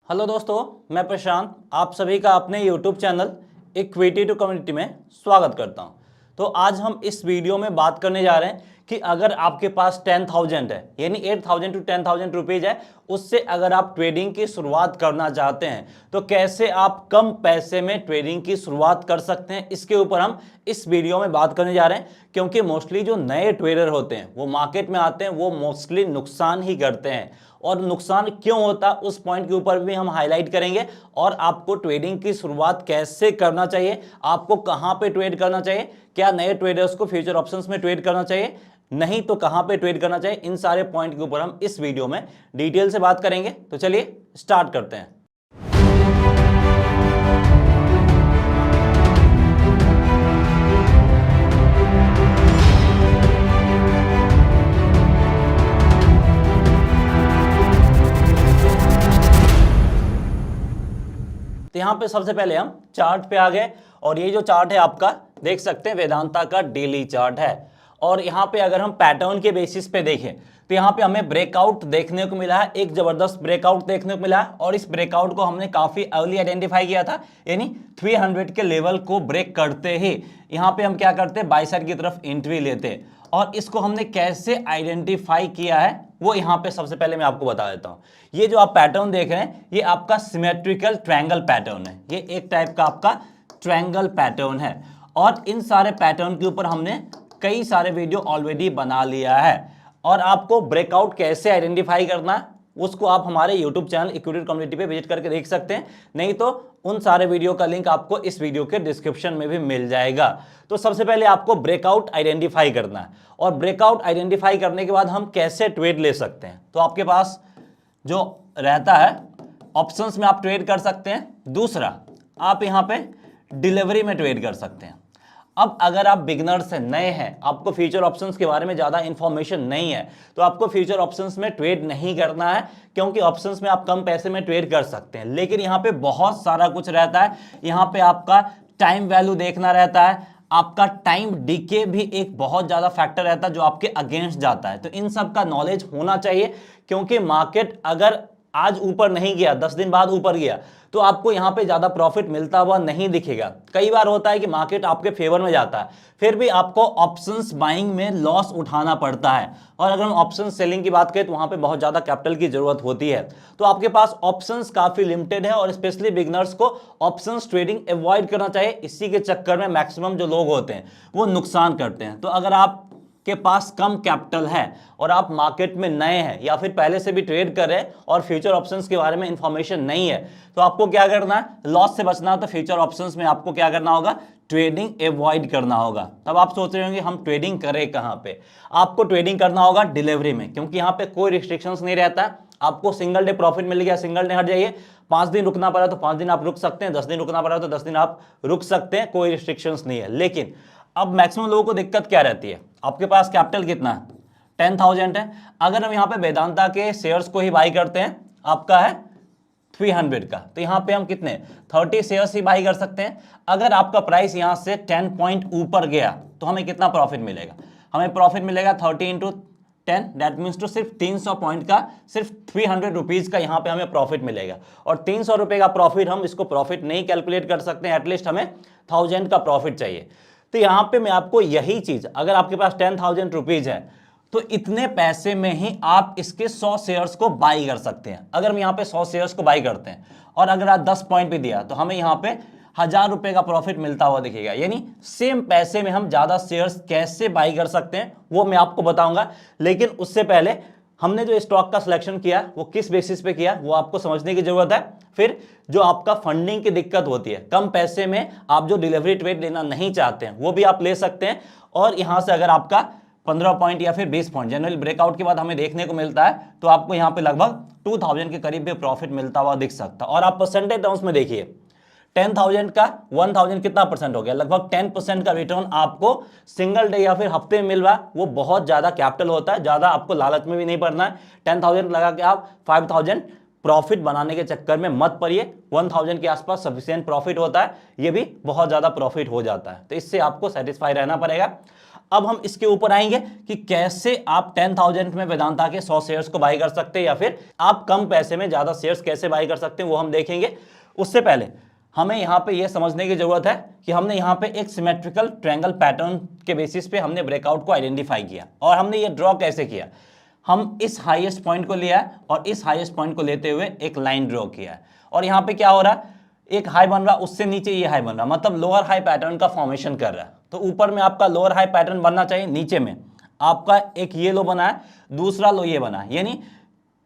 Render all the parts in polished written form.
Hello दोस्तों, मैं प्रशांत आप सभी का अपने YouTube channel equity to community में स्वागत करता हूं। तो आज हम इस वीडियो में बात करने जा रहे हैं कि अगर आपके पास 10,000 है यानी 8,000 टू 10,000 रुपीज है, उससे अगर आप ट्रेडिंग की शुरुआत करना चाहते हैं तो कैसे आप कम पैसे में ट्रेडिंग की शुरुआत कर सकते हैं, इसके ऊपर हम इस वीडियो में बात करने जा रहे हैं। क्योंकि मोस्टली जो नए ट्रेडर होते हैं वो मार्केट में आते हैं, वो मोस्टली नुकसान ही करते हैं। और नुकसान क्यों होता है उस पॉइंट के ऊपर भी हम हाईलाइट करेंगे और आपको ट्रेडिंग की शुरुआत कैसे करना चाहिए, आपको कहां पे ट्रेड करना चाहिए, क्या नए ट्रेडर्स को फ्यूचर ऑप्शंस में ट्रेड करना चाहिए, नहीं तो कहां पे ट्रेड करना चाहिए, इन सारे पॉइंट के ऊपर हम इस वीडियो में डिटेल से बात करेंगे। तो चलिए स्टार्ट करते हैं। तो यहां पे सबसे पहले हम चार्ट पे आ गए और ये जो चार्ट है आपका देख सकते हैं वेदांता का डेली चार्ट है। और यहां पे अगर हम पैटर्न के बेसिस पे देखें तो यहां पे हमें ब्रेकआउट देखने को मिला है, एक जबरदस्त ब्रेकआउट देखने को मिला है। और इस ब्रेकआउट को हमने काफी अर्ली आइडेंटिफाई किया था, यानी 300 के लेवल को ब्रेक करते ही यहां पे हम क्या करते हैं, बाय साइड की तरफ एंट्री लेते। और इसको हमने कैसे आइडेंटिफाई किया है वो यहां पे सबसे पहले मैं आपको बता देता हूं। ये जो आप पैटर्न देख रहे हैं ये आपका सिमेट्रिकल ट्रायंगल पैटर्न है, ये एक टाइप का आपका ट्रायंगल पैटर्न है। और इन सारे पैटर्न के ऊपर हमने कई सारे वीडियो ऑलरेडी बना लिया है। और आपको ब्रेकआउट कैसे आइडेंटिफाई करना है उसको आप हमारे YouTube चैनल इक्विटी कम्युनिटी पे विजिट करके देख सकते हैं, नहीं तो उन सारे वीडियो का लिंक आपको इस वीडियो के डिस्क्रिप्शन में भी मिल जाएगा। तो सबसे पहले आपको ब्रेकआउट आइडेंटिफाई करना है और ब्रेकआउट आइडेंटिफाई करने के बाद हम कैसे ट्रेड ले सकते हैं। तो आपके पास जो रहता है ऑप्शंस में आप ट्रेड कर सकते हैं, दूसरा आप यहां पे डिलीवरी में ट्रेड कर सकते हैं। अब अगर आप बिगनर से नए हैं, आपको फ्यूचर ऑप्शंस के बारे में ज़्यादा इंफॉर्मेशन नहीं है, तो आपको फ्यूचर ऑप्शंस में ट्रेड नहीं करना है, क्योंकि ऑप्शंस में आप कम पैसे में ट्रेड कर सकते हैं। लेकिन यहाँ पे बहुत सारा कुछ रहता है, यहाँ पे आपका टाइम वैल्यू देखना रहता है, आपका टाइम डीके भी एक बहुत ज़्यादा फैक्टर रहता है जो आपके अगेंस्ट जाता है। तो इन सब का नॉलेज होना चाहिए, क्योंकि मार्केट अगर आज ऊपर नहीं गया, 10 दिन बाद ऊपर गया, तो आपको यहां पे ज्यादा प्रॉफिट मिलता हुआ नहीं दिखेगा। कई बार होता है कि मार्केट आपके फेवर में जाता है, फिर भी आपको ऑप्शंस बाइंग में लॉस उठाना पड़ता है। और अगर हम ऑप्शन सेलिंग की बात करें तो वहां पे बहुत ज्यादा कैपिटल की जरूरत होती है। तो आपके पास ऑप्शंस काफी लिमिटेड है और स्पेशली बिगनर्स को ऑप्शंस ट्रेडिंग अवॉइड करना चाहिए। इसी के चक्कर में मैक्सिमम जो लोग होते हैं वो नुकसान करते हैं। तो अगर आप के पास कम कैपिटल है और आप मार्केट में नए हैं या फिर पहले से भी ट्रेड कर रहे हैं और फ्यूचर ऑप्शंस के बारे में इंफॉर्मेशन नहीं है, तो आपको क्या करना है, लॉस से बचना है तो फ्यूचर ऑप्शंस में आपको क्या करना होगा, ट्रेडिंग अवॉइड करना होगा। तब आप सोच रहे होंगे हम ट्रेडिंग करें कहां पे, आपको ट्रेडिंग करना होगा डिलीवरी में, क्योंकि यहां पे कोई रिस्ट्रिक्शंस नहीं रहता। आपको सिंगल डे प्रॉफिट मिल गया, सिंगल डे हट जाइए, 5 दिन रुकना पड़ा तो 5 दिन आप रुक सकते हैं, 10 दिन रुकना पड़ा तो 10 दिन आप रुक सकते हैं, कोई रिस्ट्रिक्शंस नहीं है। लेकिन अब मैक्सिमम लोगों को दिक्कत क्या रहती है, आपके पास कैपिटल कितना है, 10,000 है। अगर हम यहां पे वेदांता के शेयर्स को ही बाई करते हैं, आपका है 300 का, तो यहां पे हम कितने 30 शेयर्स ही बाई कर सकते हैं। अगर आपका प्राइस यहां से 10 पॉइंट ऊपर गया तो हमें कितना प्रॉफिट मिलेगा, हमें प्रॉफिट मिलेगा 30 इंटू 10, दैट मीन्स टू सिर्फ 300 पॉइंट का, सिर्फ 300 रुपीज का यहां पे हमें प्रॉफिट मिलेगा। और 300 रुपए का प्रॉफिट हम इसको प्रॉफिट नहीं कैलकुलेट कर सकते हैं, एटलीस्ट हमें 1000 का प्रॉफिट चाहिए। तो यहां पे मैं आपको यही चीज, अगर आपके पास 10,000 रुपीज है तो इतने पैसे में ही आप इसके 100 शेयर्स को बाई कर सकते हैं। अगर हम यहां पे 100 शेयर्स को बाई करते हैं और अगर आप 10 पॉइंट भी दिया तो हमें यहां पे 1000 रुपए का प्रॉफिट मिलता हुआ दिखेगा। यानी सेम पैसे में हम ज्यादा शेयर्स कैसे बाई कर सकते हैं वो मैं आपको बताऊंगा। लेकिन उससे पहले हमने जो स्टॉक का सिलेक्शन किया वो किस बेसिस पे किया वो आपको समझने की जरूरत है। फिर जो आपका फंडिंग की दिक्कत होती है, कम पैसे में आप जो डिलीवरी ट्रेड लेना नहीं चाहते हैं वो भी आप ले सकते हैं। और यहां से अगर आपका 15 पॉइंट या फिर 20 पॉइंट जनरली ब्रेकआउट के बाद हमें देखने को मिलता है, तो आपको यहां पे लगभग 2000 के करीब भी प्रॉफिट मिलता हुआ दिख सकता है। और आप परसेंटेज टर्म्स में देखिए, 10,000 का 1000 कितना परसेंट हो गया, लगभग 10% का रिटर्न आपको सिंगल डे या फिर हफ्ते में मिल रहा है। वो बहुत ज्यादा कैपिटल होता है, ज्यादा आपको लालच में भी नहीं पड़ना है। 10,000 लगा के आप 5,000 प्रॉफिट बनाने के चक्कर में मत पड़िए। 1000 के आसपास सफिशिएंट प्रॉफिट होता है, ये भी बहुत ज्यादा प्रॉफिट हो जाता है। तो इससे आपको सेटिस्फाई रहना पड़ेगा। अब हम इसके ऊपर आएंगे कि कैसे आप 10,000 में वेदांता के 100 शेयर्स को बाई कर सकते हैं, या फिर आप कम पैसे में ज्यादा शेयर्स कैसे बाई कर सकते हैं, वो हम देखेंगे। उससे पहले हमें यहाँ पे ये समझने की जरूरत है कि हमने यहाँ पे एक सिमेट्रिकल ट्रायंगल पैटर्न के बेसिस पे हमने ब्रेकआउट को आइडेंटिफाई किया, और हमने ये ड्रॉ कैसे किया। हम इस हाईएस्ट पॉइंट को लिया है और इस हाईएस्ट पॉइंट को लेते हुए एक लाइन ड्रॉ किया है, और यहाँ पे क्या हो रहा है, एक हाई बन रहा, उससे नीचे ये हाई बन रहा, मतलब लोअर हाई पैटर्न का फॉर्मेशन कर रहा है। तो ऊपर में आपका लोअर हाई पैटर्न बनना चाहिए, नीचे में आपका एक ये लो बना है, दूसरा लो ये बना है। यानी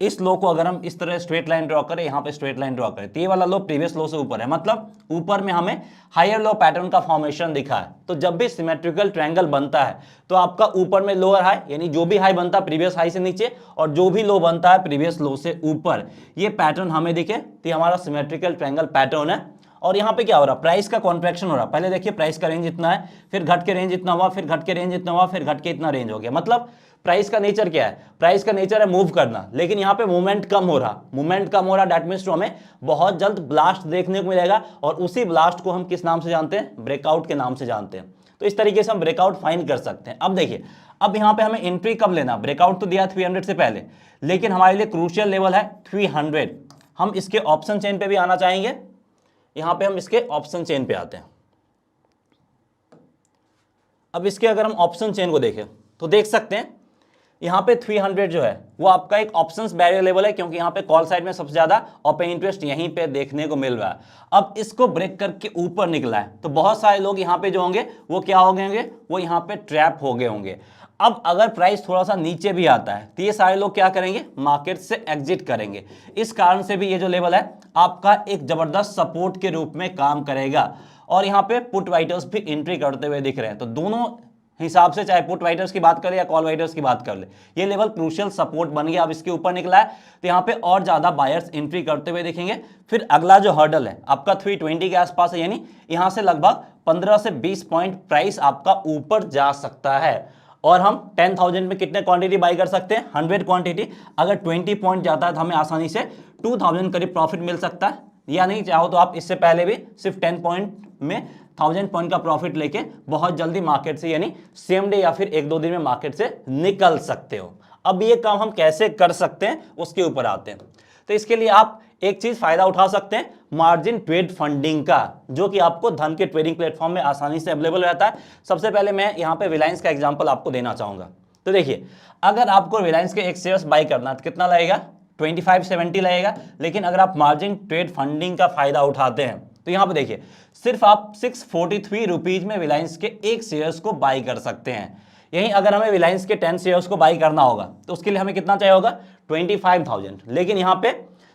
इस लो को अगर हम इस तरह स्ट्रेट लाइन ड्रॉ करें, यहाँ पे स्ट्रेट लाइन ड्रॉ करें, तो ये वाला लो प्रीवियस लो से ऊपर है, मतलब ऊपर में हमें हायर लो पैटर्न का फॉर्मेशन दिखा है। तो जब भी सिमेट्रिकल ट्रायंगल बनता है तो आपका ऊपर में लोअर हाई, यानी जो भी हाई बनता है प्रीवियस हाई से नीचे, और जो भी लो बनता है प्रीवियस लो से ऊपर, ये पैटर्न हमें दिखे तो हमारा सिमेट्रिकल ट्रायंगल पैटर्न है। और यहाँ पे क्या हो रहा है, प्राइस का कॉन्ट्रैक्शन हो रहा है। पहले देखिए प्राइस का रेंज इतना है, फिर घट के रेंज इतना हुआ, फिर घट के रेंज इतना हुआ, फिर घट के इतना रेंज हो गया। मतलब प्राइस का नेचर क्या है, प्राइस का नेचर है मूव करना, लेकिन यहाँ पे मूवमेंट कम हो रहा, मूवमेंट कम हो रहा, दैट मीन्स हमें बहुत जल्द ब्लास्ट देखने को मिलेगा, और उसी ब्लास्ट को हम किस नाम से जानते हैं, ब्रेकआउट के नाम से जानते हैं। तो इस तरीके से हम ब्रेकआउट फाइंड कर सकते हैं। अब देखिए, अब यहाँ पे हमें एंट्री कब लेना, ब्रेकआउट तो दिया 300 से पहले, लेकिन हमारे लिए क्रूशियल लेवल है 300। हम इसके ऑप्शन चेन पे भी आना चाहेंगे, यहाँ पे हम इसके ऑप्शन चेन पे आते हैं। अब इसके अगर हम ऑप्शन चेन को देखें तो देख सकते हैं यहाँ पे 300 जो है वो आपका एक ऑप्शंस बैरियर लेवल है, क्योंकि यहाँ पे कॉल साइड में सबसे ज्यादा ओपन इंटरेस्ट यहीं पे देखने को मिल रहा है। अब इसको ब्रेक करके ऊपर निकला है, तो बहुत सारे लोग यहाँ पे जो होंगे वो क्या हो गए होंगे, वो यहाँ पे ट्रैप हो गए होंगे। अब अगर प्राइस थोड़ा सा नीचे भी आता है तो ये सारे लोग क्या करेंगे, मार्केट से एग्जिट करेंगे। इस कारण से भी ये जो लेवल है आपका एक जबरदस्त सपोर्ट के रूप में काम करेगा, और यहाँ पे पुट राइटर्स भी एंट्री करते हुए दिख रहे हैं। तो दोनों हिसाब से, चाहे पुट राइटर्स की बात करें या कॉल राइटर्स की बात कर ले, ये लेवल क्रूशियल सपोर्ट बन गया। अब इसके ऊपर निकला है तो यहाँ पे और ज्यादा बायर्स एंट्री करते हुए दिखेंगे। फिर अगला जो हर्डल है आपका 320 के आसपास है, यानी यहाँ से लगभग 15 से 20 पॉइंट प्राइस आपका ऊपर जा सकता है, और हम 10,000 में कितने क्वांटिटी बाई कर सकते हैं, 100 क्वांटिटी। अगर 20 पॉइंट जाता है तो हमें आसानी से 2,000 करीब प्रॉफिट मिल सकता है, या नहीं चाहो तो आप इससे पहले भी सिर्फ 10 पॉइंट में 1000 पॉइंट का प्रॉफिट लेके बहुत जल्दी मार्केट से, यानी सेम डे या फिर 1-2 दिन में मार्केट से निकल सकते हो। अब ये काम हम कैसे कर सकते हैं उसके ऊपर आते हैं। तो इसके लिए आप एक चीज फायदा उठा सकते हैं, मार्जिन ट्रेड फंडिंग का, जो कि आपको धन के ट्रेडिंग प्लेटफॉर्म में आसानी से अवेलेबल रहता है। सबसे पहले मैं यहाँ पे रिलायंस का एग्जांपल आपको देना चाहूंगा। तो देखिए, अगर आपको रिलायंस के एक शेयर्स बाई करना तो कितना लगेगा, 2570 लगेगा। लेकिन अगर आप मार्जिन ट्रेड फंडिंग का फायदा उठाते हैं तो यहाँ पे देखिए, सिर्फ आप 643 रुपीज में रिलायंस के एक शेयर्स को बाई कर सकते हैं। यहीं अगर हमें रिलायंस के 10 शेयर्स को बाई करना होगा तो उसके लिए हमें कितना चाहिए होगा, 25,000। लेकिन यहाँ पे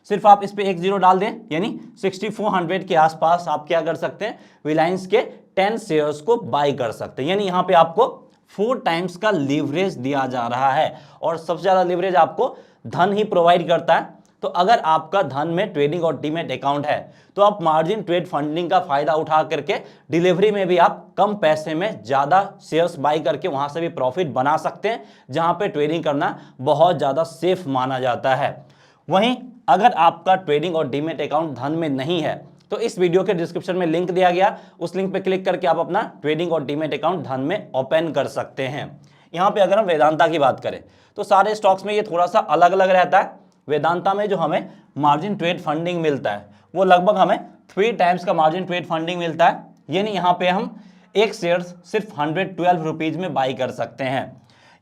सिर्फ आप इस पे एक जीरो डाल दें, यानी 6400 के आसपास आप क्या कर सकते हैं, रिलायंस के 10 शेयर्स को बाई कर सकते हैं। यानी यहाँ पे आपको 4 टाइम्स का लीवरेज दिया जा रहा है, और सबसे ज्यादा लीवरेज आपको धन ही प्रोवाइड करता है। तो अगर आपका धन में ट्रेडिंग और डीमैट अकाउंट है तो आप मार्जिन ट्रेड फंडिंग का फायदा उठा करके डिलीवरी में भी आप कम पैसे में ज्यादा शेयर्स बाई करके वहां से भी प्रॉफिट बना सकते हैं, जहां पे ट्रेडिंग करना बहुत ज्यादा सेफ माना जाता है। वहीं अगर आपका ट्रेडिंग और डीमैट अकाउंट धन में नहीं है तो इस वीडियो के डिस्क्रिप्शन में लिंक दिया गया, उस लिंक पे क्लिक करके आप अपना ट्रेडिंग और डीमैट अकाउंट धन में ओपन कर सकते हैं। यहाँ पे अगर हम वेदांता की बात करें तो सारे स्टॉक्स में ये थोड़ा सा अलग अलग रहता है। वेदांता में जो हमें मार्जिन ट्रेड फंडिंग मिलता है वो लगभग हमें 3 टाइम्स का मार्जिन ट्रेड फंडिंग मिलता है। यानी यहाँ पे हम एक शेयर सिर्फ 112 रुपीज में बाई कर सकते हैं।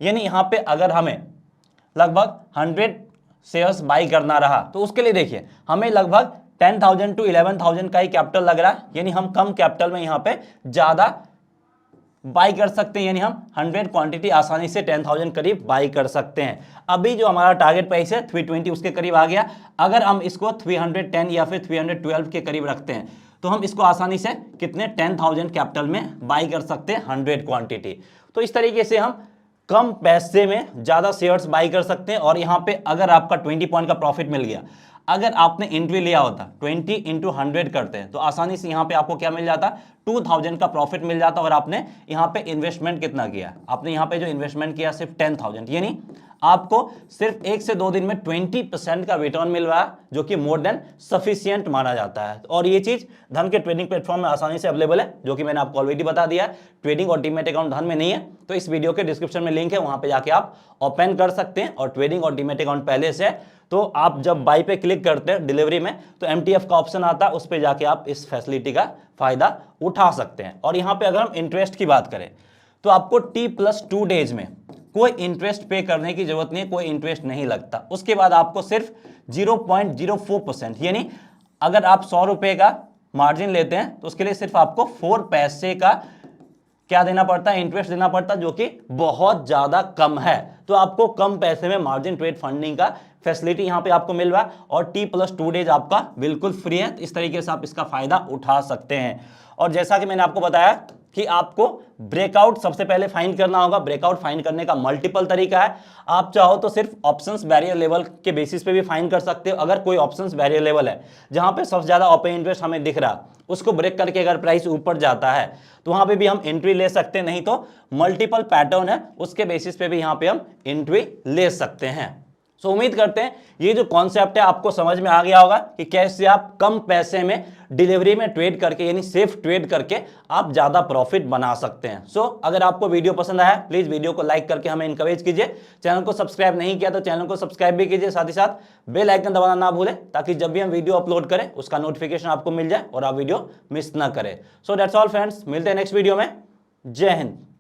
यानी यहाँ पे अगर हमें लगभग 100 शेयर्स बाई करना रहा तो उसके लिए देखिए हमें लगभग 10,000 to 11,000 का ही कैपिटल लग रहा है। यानी हम कम कैपिटल में यहाँ पे ज्यादा बाई कर सकते हैं, यानी हम 100 क्वांटिटी आसानी से 10,000 करीब बाई कर सकते हैं। अभी जो हमारा टारगेट प्राइस है 320 उसके करीब आ गया। अगर हम इसको 310 या फिर 312 के करीब रखते हैं तो हम इसको आसानी से कितने 10,000 कैपिटल में बाई कर सकते हैं 100 क्वांटिटी। तो इस तरीके से हम कम पैसे में ज्यादा शेयर्स बाई कर सकते हैं। और यहाँ पे अगर आपका 20 पॉइंट का प्रॉफिट मिल गया, अगर आपने एंट्री लिया होता 20 × 100 करते हैं तो आसानी से यहाँ पे आपको क्या मिल जाता 2000 का प्रॉफिट मिल जाता अगर आपने यहाँ पे इन्वेस्टमेंट कितना किया, आपने यहाँ पे जो इन्वेस्टमेंट किया सिर्फ 10,000, यानी आपको सिर्फ 1 से 2 दिन में 20% का रिटर्न मिल रहा है, जो कि मोर देन सफिशिएंट माना जाता है। और ये चीज धन के ट्रेडिंग प्लेटफॉर्म में आसानी से अवेलेबल है, जो कि मैंने आपको ऑलरेडी बता दिया है। ट्रेडिंग और डीमैट अकाउंट धन में नहीं है तो इस वीडियो के डिस्क्रिप्शन में लिंक है, वहां पे जाके आप ओपन कर सकते हैं। और ट्रेडिंग और डीमैट अकाउंट पहले से है तो आप जब बाई पे क्लिक करते हैं डिलीवरी में तो MTF का ऑप्शन आता है, उस पर जाके आप इस फैसिलिटी का फायदा उठा सकते हैं। और यहाँ पे अगर हम इंटरेस्ट की बात करें तो आपको T+2 डेज में कोई इंटरेस्ट पे करने की जरूरत नहीं है, कोई इंटरेस्ट नहीं लगता। उसके बाद आपको सिर्फ 0.04% यानी अगर आप 100 रुपए का मार्जिन लेते हैं तो उसके लिए सिर्फ आपको 4 पैसे का क्या देना पड़ता है, इंटरेस्ट देना पड़ता है, जो कि बहुत ज्यादा कम है। तो आपको कम पैसे में मार्जिन ट्रेड फंडिंग का फैसिलिटी यहां पे आपको मिल रहा है और T+2 डेज आपका बिल्कुल फ्री है। इस तरीके से आप इसका फायदा उठा सकते हैं। और जैसा कि मैंने आपको बताया कि आपको ब्रेकआउट सबसे पहले फाइंड करना होगा। ब्रेकआउट फाइंड करने का मल्टीपल तरीका है। आप चाहो तो सिर्फ ऑप्शंस बैरियर लेवल के बेसिस पे भी फाइंड कर सकते हो। अगर कोई ऑप्शंस बैरियर लेवल है जहां पे सबसे ज्यादा ओपन इंटरेस्ट हमें दिख रहा, उसको ब्रेक करके अगर प्राइस ऊपर जाता है तो वहां पे भी हम एंट्री ले सकते हैं। नहीं तो मल्टीपल पैटर्न है उसके बेसिस पे भी यहां पे हम एंट्री ले सकते हैं। सो उम्मीद करते हैं ये जो कॉन्सेप्ट है आपको समझ में आ गया होगा कि कैसे आप कम पैसे में डिलीवरी में ट्रेड करके यानी सेफ ट्रेड करके आप ज्यादा प्रॉफिट बना सकते हैं। सो अगर आपको वीडियो पसंद आया प्लीज वीडियो को लाइक करके हमें इनकरेज कीजिए। चैनल को सब्सक्राइब नहीं किया तो चैनल को सब्सक्राइब भी कीजिए, साथ ही साथ बेल आइकन दबाना ना भूलें ताकि जब भी हम वीडियो अपलोड करें उसका नोटिफिकेशन आपको मिल जाए और आप वीडियो मिस ना करें। सो दैट्स ऑल फ्रेंड्स, मिलते हैं नेक्स्ट वीडियो में। जय हिंद।